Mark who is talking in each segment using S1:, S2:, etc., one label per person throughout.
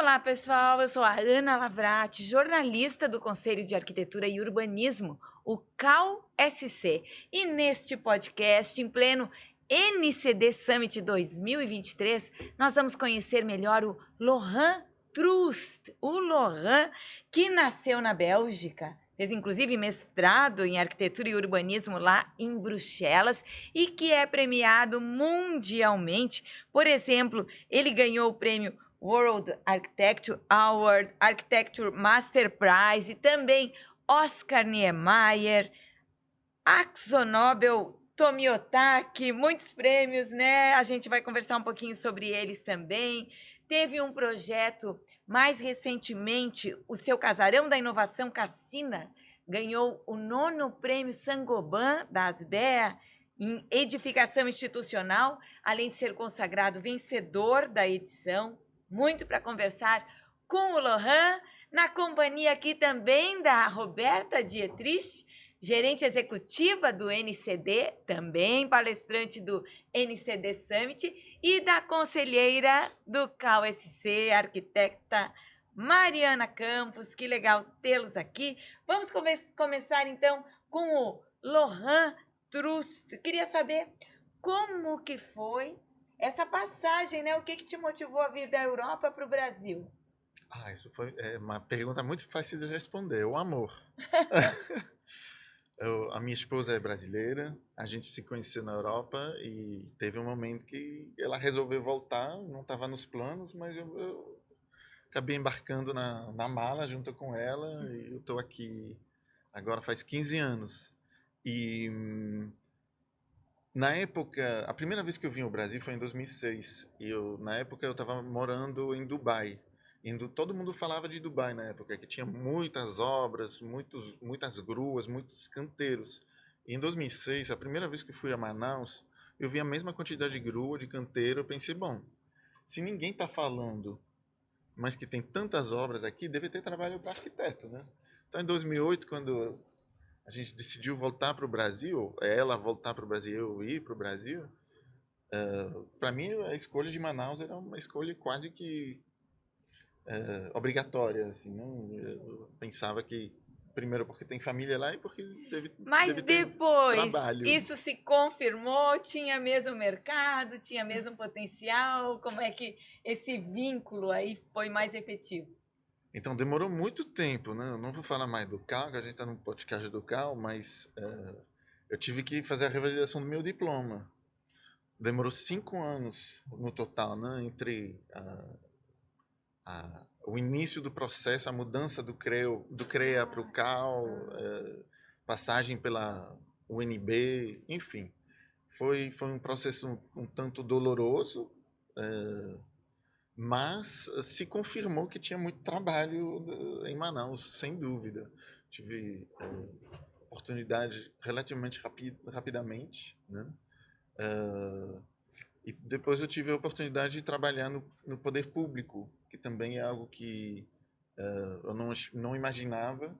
S1: Olá, pessoal. Eu sou a Ana Lavrati, jornalista do Conselho de Arquitetura e Urbanismo, o CAU-SC. E neste podcast, em pleno NCD Summit 2023, nós vamos conhecer melhor o Laurent Troost. O Laurent, que nasceu na Bélgica, fez inclusive mestrado em arquitetura e urbanismo lá em Bruxelas e que é premiado mundialmente. Por exemplo, ele ganhou o prêmio World Architecture Award, Architecture Master Prize e também Oscar Niemeyer, Akzo Nobel, Tomiotaki, muitos prêmios, né? A gente vai conversar um pouquinho sobre eles também. Teve um projeto mais recentemente, o seu Casarão da Inovação Cassina ganhou o 9º prêmio Saint-Gobain da Asbea em edificação institucional, além de ser consagrado vencedor da edição. Muito para conversar com o Laurent, na companhia aqui também da Roberta Dietrich, gerente executiva do NCD, também palestrante do NCD Summit, e da conselheira do CAU-SC, arquiteta Mariana Campos. Que legal tê-los aqui. Vamos começar então com o Laurent Troost. Queria saber como que foi essa passagem, né? O que te motivou a vir da Europa para o Brasil?
S2: Isso foi uma pergunta muito fácil de responder. O amor. A minha esposa é brasileira, a gente se conheceu na Europa e teve um momento que ela resolveu voltar, não estava nos planos, mas eu acabei embarcando na mala junto com ela e eu estou aqui agora faz 15 anos. E na época, a primeira vez que eu vim ao Brasil foi em 2006. Na época eu estava morando em Dubai. Todo mundo falava de Dubai na época, que tinha muitas obras, muitas gruas, muitos canteiros. E em 2006, a primeira vez que eu fui a Manaus, eu vi a mesma quantidade de grua, de canteiro. Eu pensei, bom, se ninguém está falando, mas que tem tantas obras aqui, deve ter trabalho para arquiteto, né? Então, em 2008, quando a gente decidiu voltar para o Brasil, ela voltar para o Brasil, eu ir para o Brasil, para mim a escolha de Manaus era uma escolha quase que obrigatória, assim, não? Eu pensava que primeiro porque tem família lá e porque
S1: Mas
S2: deve ter
S1: depois
S2: trabalho.
S1: isso se confirmou, tinha mesmo mercado, tinha mesmo potencial, como é que esse vínculo aí foi mais efetivo?
S2: Então demorou muito tempo, né? Eu não vou falar mais do CAL, que a gente está no podcast do CAL, mas eu tive que fazer a revalidação do meu diploma. Demorou 5 anos no total, né? Entre o início do processo, a mudança do CREA para o CAL, passagem pela UNB, enfim. Foi um processo um tanto doloroso, mas se confirmou que tinha muito trabalho em Manaus, sem dúvida. Tive oportunidade relativamente rapidamente, né? E depois eu tive a oportunidade de trabalhar no poder público, que também é algo que eu não imaginava.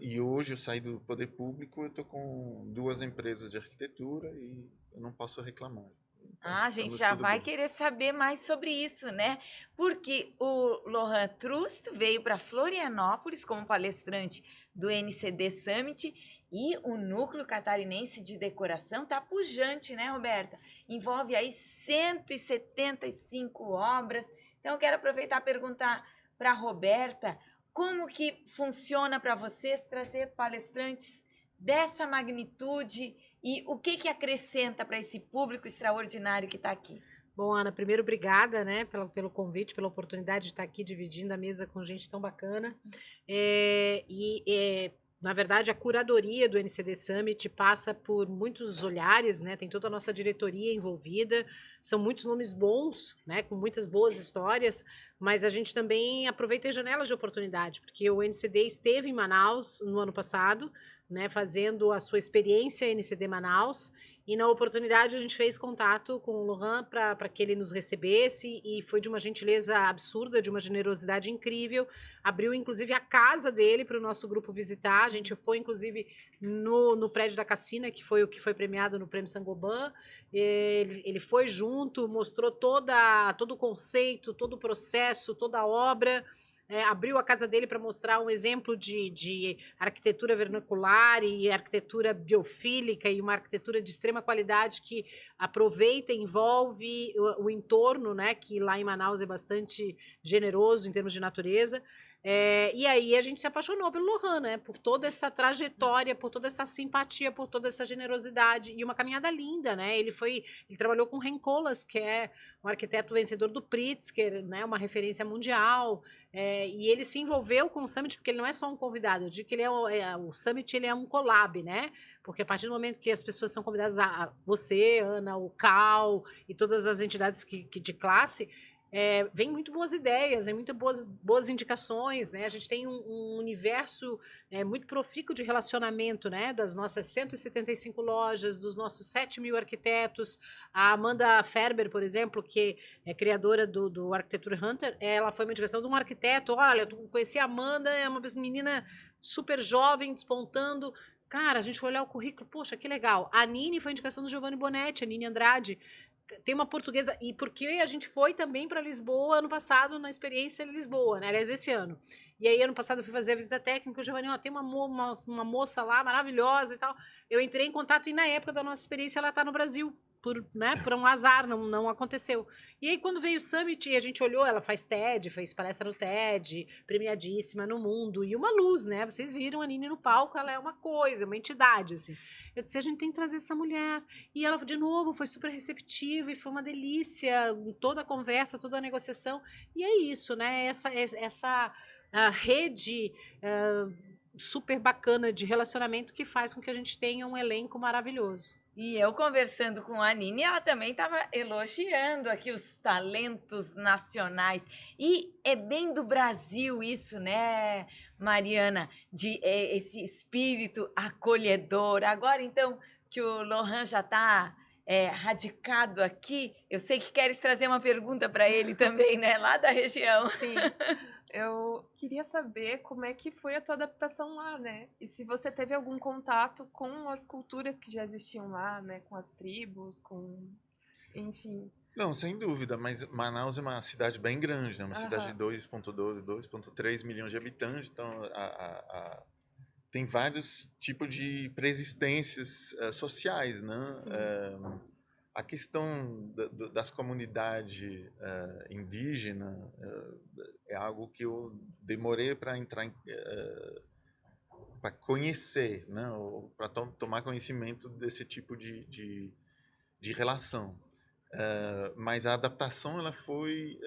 S2: E hoje eu saí do poder público, eu estou com 2 empresas de arquitetura e eu não posso reclamar. Então,
S1: A gente já vai querer saber mais sobre isso, né? Porque o Laurent Troost veio para Florianópolis como palestrante do NCD Summit e o Núcleo Catarinense de Decoração tá pujante, né, Roberta? Envolve aí 175 obras. Então, eu quero aproveitar e perguntar para a Roberta como que funciona para vocês trazer palestrantes dessa magnitude e o que acrescenta para esse público extraordinário que está aqui?
S3: Bom, Ana, primeiro, obrigada, né, pelo convite, pela oportunidade de estar aqui dividindo a mesa com gente tão bacana. Na verdade, a curadoria do NCD Summit passa por muitos olhares, né? Tem toda a nossa diretoria envolvida, são muitos nomes bons, né? Com muitas boas histórias, mas a gente também aproveita as janelas de oportunidade, porque o NCD esteve em Manaus no ano passado, né? Fazendo a sua experiência NCD Manaus, E na oportunidade a gente fez contato com o Lohan para que ele nos recebesse e foi de uma gentileza absurda, de uma generosidade incrível. Abriu inclusive a casa dele para o nosso grupo visitar. A gente foi inclusive no prédio da Cassina, que foi o que foi premiado no Prêmio Saint-Gobain. Ele foi junto, mostrou todo o conceito, todo o processo, toda a obra. Abriu a casa dele para mostrar um exemplo de arquitetura vernacular e arquitetura biofílica e uma arquitetura de extrema qualidade que aproveita e envolve o entorno, né, que lá em Manaus é bastante generoso em termos de natureza. E aí a gente se apaixonou pelo Lohan, né, por toda essa trajetória, por toda essa simpatia, por toda essa generosidade e uma caminhada linda, né? Ele trabalhou com Ren Koolhaas, que é um arquiteto vencedor do Pritzker, né, uma referência mundial. E ele se envolveu com o Summit porque ele não é só um convidado, eu digo que ele o Summit ele é um collab, né? Porque a partir do momento que as pessoas são convidadas, você, Ana, o Cal e todas as entidades de classe, vem muito boas ideias, vem muito boas indicações, né? A gente tem um universo muito profícuo de relacionamento, né? Das nossas 175 lojas, dos nossos 7.000 arquitetos. A Amanda Ferber, por exemplo, que é criadora do Architecture Hunter, ela foi uma indicação de um arquiteto. Olha, eu conheci a Amanda, é uma menina super jovem, despontando. Cara, a gente foi olhar o currículo, poxa, que legal. A Nini foi indicação do Giovanni Bonetti, a Nini Andrade. Tem uma portuguesa, e porque a gente foi também para Lisboa ano passado, na experiência em Lisboa, né? Aliás, esse ano. E aí, ano passado, eu fui fazer a visita técnica, o Giovanni, tem uma moça lá maravilhosa e tal. Eu entrei em contato e na época da nossa experiência ela está no Brasil, por um azar, não aconteceu. E aí, quando veio o Summit e a gente olhou, ela faz TED, fez palestra no TED, premiadíssima no mundo, e uma luz, né? Vocês viram a Nini no palco, ela é uma coisa, uma entidade, assim. Eu disse, a gente tem que trazer essa mulher. E ela, de novo, foi super receptiva e foi uma delícia, toda a conversa, toda a negociação. E é isso, né? Essa rede super bacana de relacionamento que faz com que a gente tenha um elenco maravilhoso.
S1: E eu conversando com a Nini, ela também estava elogiando aqui os talentos nacionais. E é bem do Brasil isso, né, Mariana? Esse espírito acolhedor. Agora, então, que o Lohan já está radicado aqui, eu sei que queres trazer uma pergunta para ele também, né? Lá da região.
S4: Sim. Eu queria saber como é que foi a tua adaptação lá, né? E se você teve algum contato com as culturas que já existiam lá, né? Com as tribos, enfim.
S2: Não, sem dúvida, mas Manaus é uma cidade bem grande, né? Uma cidade de 2,2, 2,3 milhões de habitantes, então tem vários tipos de preexistências sociais, né? A questão das comunidades indígenas é algo que eu demorei para entrar para conhecer, né? Para tomar conhecimento desse tipo de relação. Mas a adaptação ela foi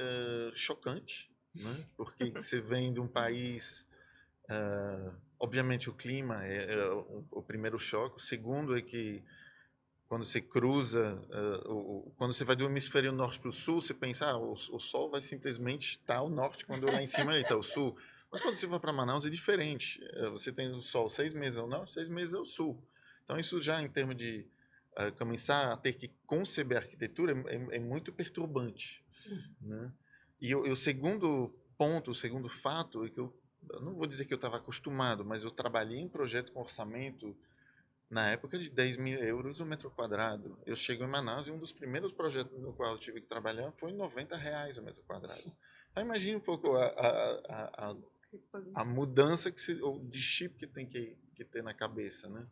S2: chocante, né? Porque você vem de um país, obviamente o clima é o primeiro choque, o segundo é que quando você cruza, quando você vai do hemisfério norte para o sul, você pensa, o sol vai simplesmente estar ao norte, quando lá em cima está o sul. Mas quando você vai para Manaus é diferente. Você tem o sol 6 meses ao norte, 6 meses ao sul. Então isso já em termos de começar a ter que conceber a arquitetura é muito perturbante. Né? E o segundo ponto, o segundo fato, é que eu não vou dizer que eu estava acostumado, mas eu trabalhei em projeto com orçamento na época de 10 mil euros o metro quadrado. Eu chego em Manaus e um dos primeiros projetos no qual eu tive que trabalhar foi R$ 90 o metro quadrado. Então imagine um pouco a mudança de chip que tem que ter na cabeça. Né?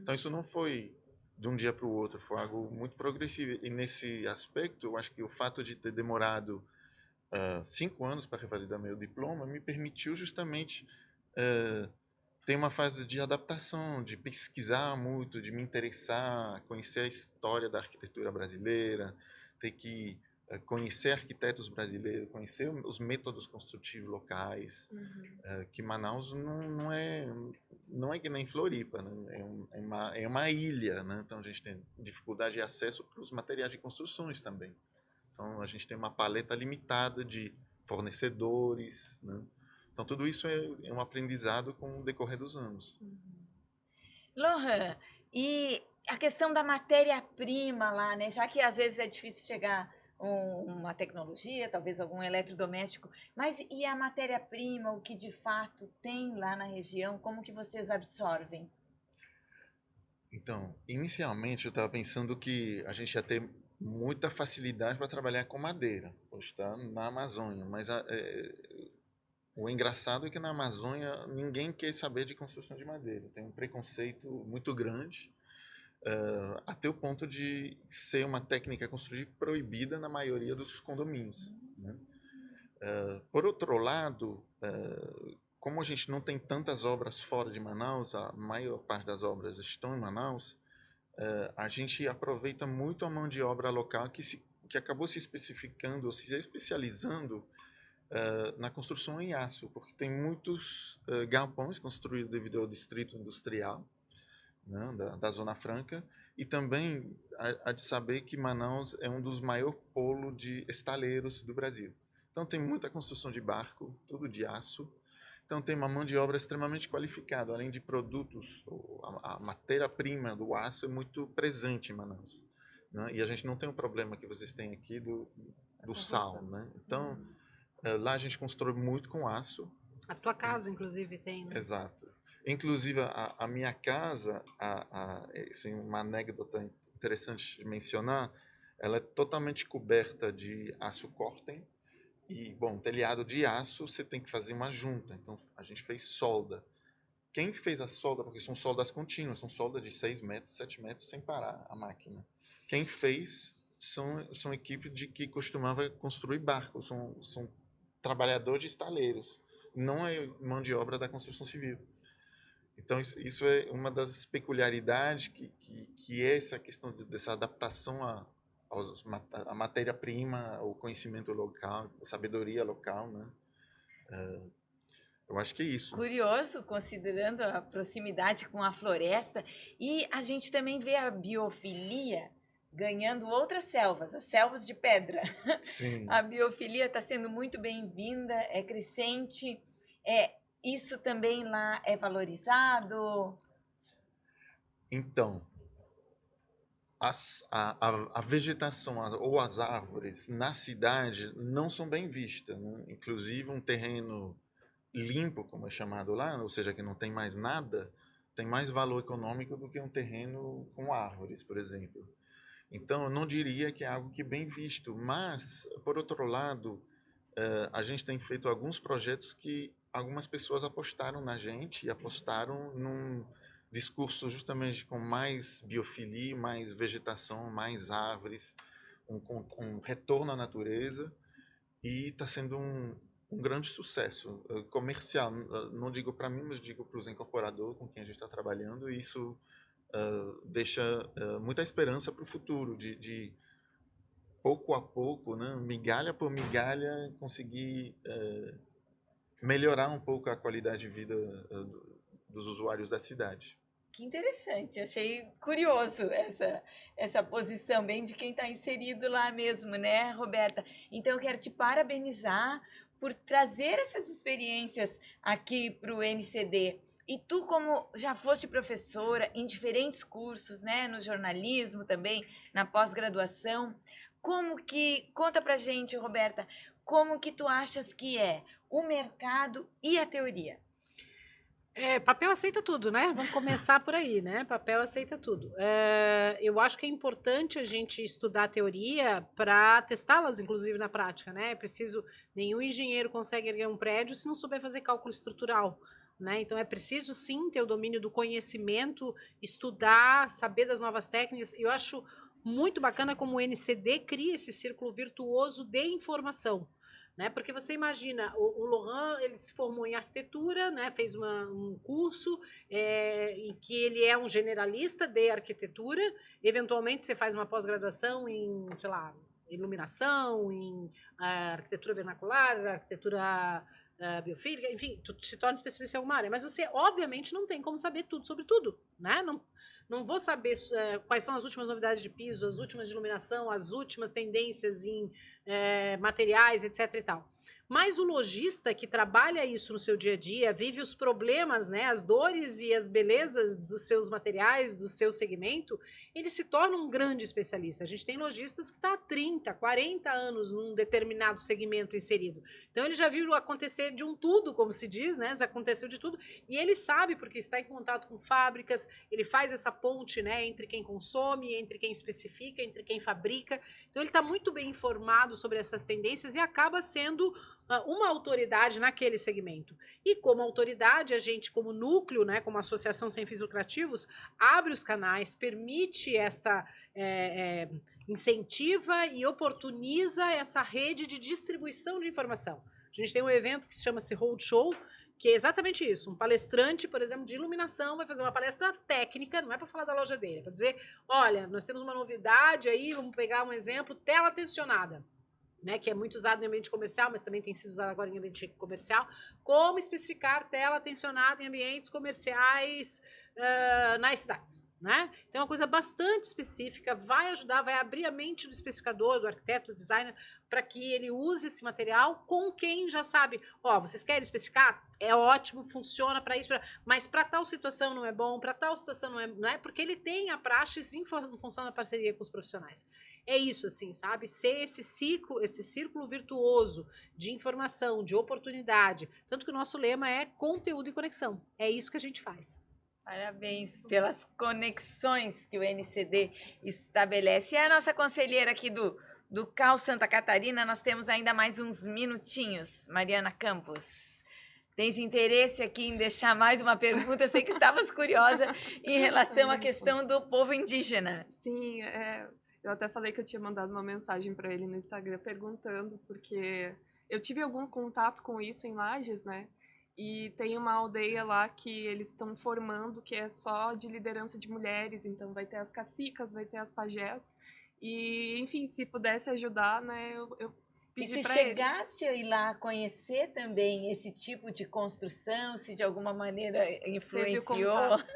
S2: Então isso não foi de um dia para o outro, foi algo muito progressivo. E nesse aspecto, eu acho que o fato de ter demorado 5 anos para revalidar meu diploma me permitiu justamente ter uma fase de adaptação, de pesquisar muito, de me interessar, conhecer a história da arquitetura brasileira, ter que conhecer arquitetos brasileiros, conhecer os métodos construtivos locais, que Manaus não é que nem Floripa, né? É uma ilha, né? Então a gente tem dificuldade de acesso para os materiais de construções também. Então a gente tem uma paleta limitada de fornecedores, né? Então tudo isso é um aprendizado com o decorrer dos anos.
S1: Lohan, e a questão da matéria-prima lá, né? Já que às vezes é difícil chegar uma tecnologia, talvez algum eletrodoméstico, mas e a matéria-prima, o que de fato tem lá na região, como que vocês absorvem?
S2: Então, inicialmente eu estava pensando que a gente ia ter muita facilidade para trabalhar com madeira, por estar na Amazônia, mas o engraçado é que na Amazônia ninguém quer saber de construção de madeira, tem um preconceito muito grande, até o ponto de ser uma técnica construtiva proibida na maioria dos condomínios, né? Por outro lado, como a gente não tem tantas obras fora de Manaus, a maior parte das obras estão em Manaus, a gente aproveita muito a mão de obra local que acabou se especificando ou se especializando na construção em aço, porque tem muitos galpões construídos devido ao distrito industrial, né, da Zona Franca, e também há de saber que Manaus é um dos maiores polos de estaleiros do Brasil. Então tem muita construção de barco, tudo de aço. Então tem uma mão de obra extremamente qualificada, além de produtos, a matéria-prima do aço é muito presente em Manaus, né? E a gente não tem o problema que vocês têm aqui do sal, né? Então lá a gente constrói muito com aço.
S3: A tua casa, inclusive, tem, né?
S2: Exato. Inclusive, a minha casa, assim, uma anedota interessante de mencionar, ela é totalmente coberta de aço Corten. E, bom, telhado de aço, você tem que fazer uma junta. Então, a gente fez solda. Quem fez a solda, porque são soldas contínuas, são soldas de 6 metros, 7 metros, sem parar a máquina. Quem fez são equipes que costumava construir barcos, são trabalhadores de estaleiros. Não é mão de obra da construção civil. Então, isso é uma das peculiaridades que é essa questão dessa adaptação a matéria-prima, o conhecimento local, a sabedoria local, né? Eu acho que é isso.
S1: Curioso, considerando a proximidade com a floresta. E a gente também vê a biofilia ganhando outras selvas, as selvas de pedra.
S2: Sim.
S1: A biofilia está sendo muito bem-vinda, é crescente. Isso também lá é valorizado?
S2: Então, a vegetação ou as árvores na cidade não são bem vistas, né? Inclusive um terreno limpo, como é chamado lá, ou seja, que não tem mais nada, tem mais valor econômico do que um terreno com árvores, por exemplo. Então, eu não diria que é algo que é bem visto, mas, por outro lado, a gente tem feito alguns projetos que algumas pessoas apostaram na gente e apostaram num discurso justamente com mais biofilia, mais vegetação, mais árvores, um retorno à natureza, e está sendo um grande sucesso comercial. Não digo para mim, mas digo para os incorporadores com quem a gente está trabalhando, e isso deixa muita esperança para o futuro, de pouco a pouco, né, migalha por migalha, conseguir melhorar um pouco a qualidade de vida dos usuários da cidade.
S1: Que interessante, achei curioso essa posição, bem de quem está inserido lá mesmo, né, Roberta? Então eu quero te parabenizar por trazer essas experiências aqui para o NCD. E tu, como já foste professora em diferentes cursos, né, no jornalismo também, na pós-graduação, conta pra gente, Roberta, como que tu achas que é o mercado e a teoria?
S3: Papel aceita tudo, né? Vamos começar por aí, né? Papel aceita tudo. Eu acho que é importante a gente estudar a teoria para testá-las, inclusive, na prática, né? Nenhum engenheiro consegue erguer um prédio se não souber fazer cálculo estrutural, né? Então, é preciso, sim, ter o domínio do conhecimento, estudar, saber das novas técnicas. Eu acho muito bacana como o NCD cria esse círculo virtuoso de informação, né? Porque você imagina, o Lohan, ele se formou em arquitetura, né? Fez um curso em que ele é um generalista de arquitetura. Eventualmente, você faz uma pós-graduação em, sei lá, iluminação, em arquitetura vernacular, arquitetura biofísica, enfim, tu se torna especialista em alguma área. Mas você, obviamente, não tem como saber tudo sobre tudo, né? Não vou saber quais são as últimas novidades de piso, as últimas de iluminação, as últimas tendências em materiais, etc. e tal. Mas o lojista que trabalha isso no seu dia a dia, vive os problemas, né, as dores e as belezas dos seus materiais, do seu segmento, ele se torna um grande especialista. A gente tem lojistas que estão há 30, 40 anos num determinado segmento inserido. Então ele já viu acontecer de um tudo, como se diz, né? Já aconteceu de tudo, e ele sabe porque está em contato com fábricas, ele faz essa ponte, né, entre quem consome, entre quem especifica, entre quem fabrica. Então ele está muito bem informado sobre essas tendências e acaba sendo uma autoridade naquele segmento. E como autoridade, a gente, como núcleo, né, como associação sem fins lucrativos, abre os canais, permite esta incentiva e oportuniza essa rede de distribuição de informação. A gente tem um evento que se chama-se Roadshow, que é exatamente isso. Um palestrante, por exemplo, de iluminação vai fazer uma palestra técnica, não é para falar da loja dele, é para dizer, olha, nós temos uma novidade aí, vamos pegar um exemplo, tela tensionada, né, que é muito usado em ambiente comercial, mas também tem sido usado agora em ambiente comercial. Como especificar tela tensionada em ambientes comerciais nas cidades, né? Então é uma coisa bastante específica, vai ajudar, vai abrir a mente do especificador, do arquiteto, do designer, para que ele use esse material com quem já sabe, ó, vocês querem especificar? É ótimo, funciona para isso, mas para tal situação não é bom, para tal situação não é, porque ele tem a praxis em função da parceria com os profissionais. É isso, assim, sabe? Ser esse círculo virtuoso de informação, de oportunidade. Tanto que o nosso lema é conteúdo e conexão. É isso que a gente faz.
S1: Parabéns pelas conexões que o NCD estabelece. E a nossa conselheira aqui do CAU Santa Catarina, nós temos ainda mais uns minutinhos. Mariana Campos, tens interesse aqui em deixar mais uma pergunta? Eu sei que estavas curiosa em relação à questão do povo indígena.
S4: Sim, eu até falei que eu tinha mandado uma mensagem para ele no Instagram perguntando, porque eu tive algum contato com isso em Lages, né? E tem uma aldeia lá que eles estão formando, que é só de liderança de mulheres, então vai ter as cacicas, vai ter as pajés. E, enfim, se pudesse ajudar, né, eu pedi
S1: E se
S4: para ele.
S1: chegasse a ir lá conhecer também esse tipo de construção, se de alguma maneira
S4: Teve o
S1: influenciou?
S4: contato.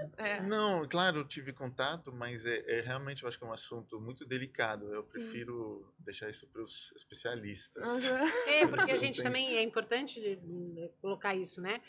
S2: Não, claro, eu tive contato, mas realmente eu acho que é um assunto muito delicado. Eu
S4: Sim.
S2: prefiro deixar isso para os especialistas.
S4: Uhum.
S3: Porque a gente também é importante colocar isso, né?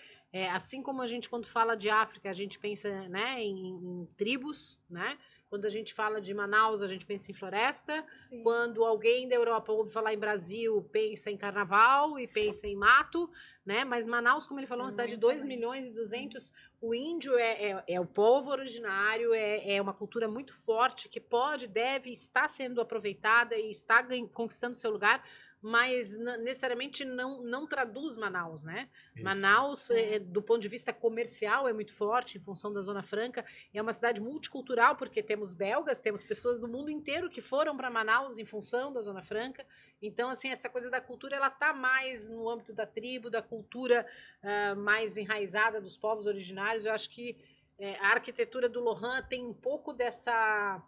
S3: Assim como a gente, quando fala de África, a gente pensa, né, em tribos, né? Quando a gente fala de Manaus, a gente pensa em floresta.
S4: Sim.
S3: Quando alguém da Europa ouve falar em Brasil, pensa em carnaval e pensa em mato, né? Mas Manaus, como ele falou, é uma cidade de 2 milhões e 200. O índio é o povo originário, é uma cultura muito forte que deve estar sendo aproveitada e está conquistando seu lugar, mas necessariamente não traduz Manaus, né?
S2: Isso.
S3: Manaus, do ponto de vista comercial, é muito forte em função da Zona Franca. É uma cidade multicultural, porque temos belgas, temos pessoas do mundo inteiro que foram para Manaus em função da Zona Franca. Então, assim, essa coisa da cultura, ela está mais no âmbito da tribo, da cultura mais enraizada dos povos originários. Eu acho que a arquitetura do Lohan tem um pouco dessa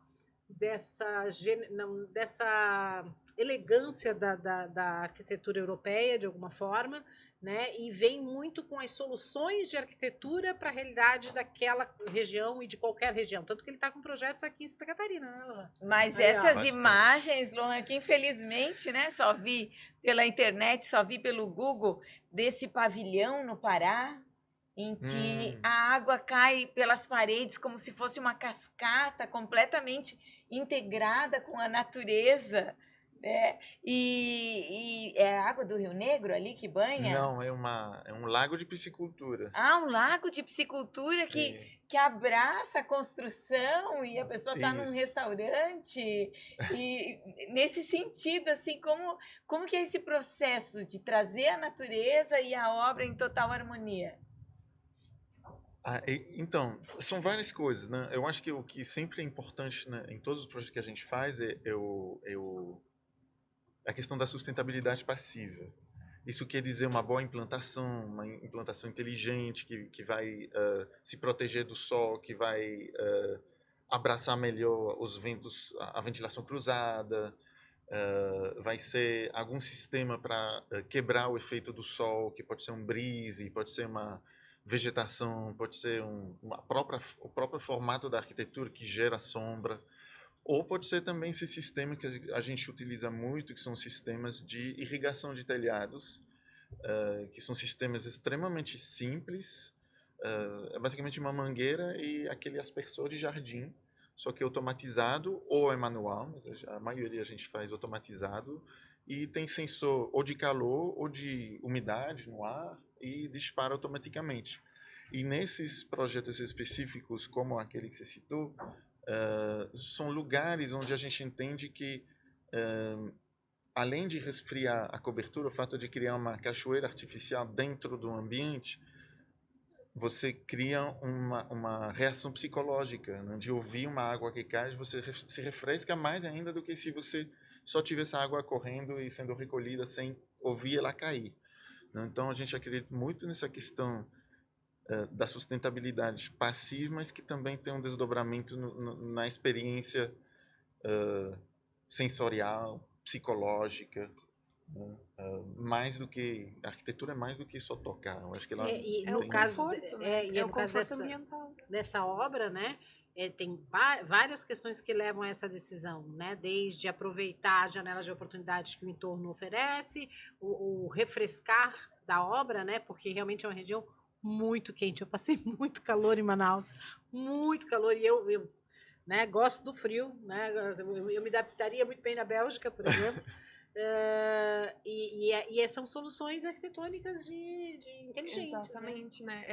S3: elegância da arquitetura europeia, de alguma forma, né? E vem muito com as soluções de arquitetura para a realidade daquela região e de qualquer região. Tanto que ele está com projetos aqui em Santa Catarina, né, Lohan?
S1: Mas
S3: Aí,
S1: essas
S2: bastante.
S1: imagens, Lohan, que infelizmente, né, só vi pela internet, só vi pelo Google, desse pavilhão no Pará, em que a água cai pelas paredes como se fosse uma cascata completamente integrada com a natureza, né? E é a água do Rio Negro ali que banha?
S2: Não, é um lago de piscicultura.
S1: Ah, um lago de piscicultura
S2: Sim.
S1: que abraça a construção e a pessoa está num
S2: Isso.
S1: restaurante. E nesse sentido, assim, como que é esse processo de trazer a natureza e a obra em total harmonia?
S2: Então, são várias coisas, né? Eu acho que o que sempre é importante, né, em todos os projetos que a gente faz é a questão da sustentabilidade passiva. Isso quer dizer uma boa implantação, uma implantação inteligente, que vai se proteger do sol, que vai abraçar melhor os ventos, a ventilação cruzada, vai ser algum sistema para quebrar o efeito do sol, que pode ser um brise, pode ser uma vegetação, pode ser o próprio formato da arquitetura que gera sombra, ou pode ser também esse sistema que a gente utiliza muito, que são sistemas de irrigação de telhados, que são sistemas extremamente simples. É basicamente uma mangueira e aquele aspersor de jardim, só que automatizado ou é manual, mas a maioria a gente faz automatizado, e tem sensor ou de calor ou de umidade no ar e dispara automaticamente. E nesses projetos específicos, como aquele que você citou, são lugares onde a gente entende que, além de resfriar a cobertura, o fato de criar uma cachoeira artificial dentro do ambiente, você cria uma reação psicológica, né? De ouvir uma água que cai, você se refresca mais ainda do que se você só tivesse a água correndo e sendo recolhida sem ouvir ela cair, né? Então, a gente acredita muito nessa questão da sustentabilidade passiva, mas que também tem um desdobramento na experiência sensorial, psicológica, né? Mais do que a arquitetura é mais do que só tocar. Eu acho que ela
S3: E
S4: É
S3: no
S4: o
S3: caso,
S4: conforto, né? É
S3: no
S4: o
S3: caso
S4: conforto ambiental.
S3: dessa obra, né? Tem várias questões que levam a essa decisão, né? Desde aproveitar as janelas de oportunidades que o entorno oferece, o refrescar da obra, né? Porque realmente é uma região muito quente. Eu passei muito calor em Manaus, muito calor. E eu né, gosto do frio, né? Eu me adaptaria muito bem na Bélgica, por exemplo. São soluções arquitetônicas de inteligentes, né?
S4: Exatamente, né?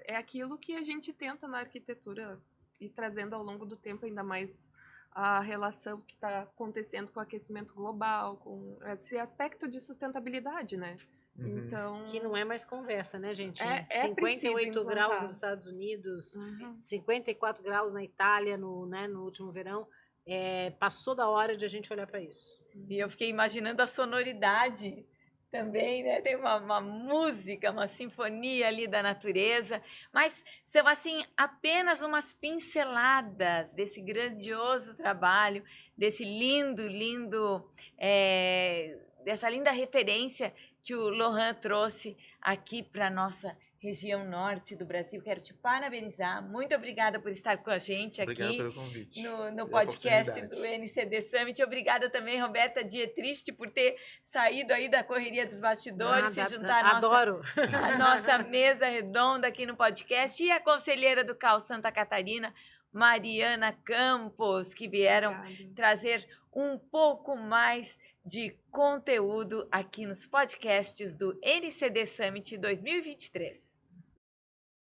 S4: É aquilo que a gente tenta na arquitetura e trazendo ao longo do tempo ainda mais a relação que está acontecendo com o aquecimento global, com esse aspecto de sustentabilidade, né?
S2: Uhum.
S4: Então,
S3: Que não é mais conversa, né, gente?
S4: É preciso
S3: 58 graus
S4: implantar.
S3: nos Estados Unidos,
S4: Uhum.
S3: 54 graus na Itália no último verão. Passou da hora de a gente olhar para isso.
S1: E eu fiquei imaginando a sonoridade também, né? Tem uma música, uma sinfonia ali da natureza, mas são assim apenas umas pinceladas desse grandioso trabalho, desse lindo, dessa linda referência que o Lohan trouxe aqui para nossa região norte do Brasil. Quero te parabenizar. Muito obrigada por estar com a gente
S2: Obrigado
S1: aqui
S2: pelo convite.
S1: no
S2: E a
S1: podcast
S2: oportunidade.
S1: do NCD Summit. Obrigada também, Roberta Dietrich, por ter saído aí da correria dos bastidores, se juntar
S3: Adoro.
S1: à nossa mesa redonda aqui no podcast. E a conselheira do CAL Santa Catarina, Mariana Campos, que vieram
S4: Obrigada.
S1: trazer um pouco mais de conteúdo aqui nos podcasts do NCD Summit 2023.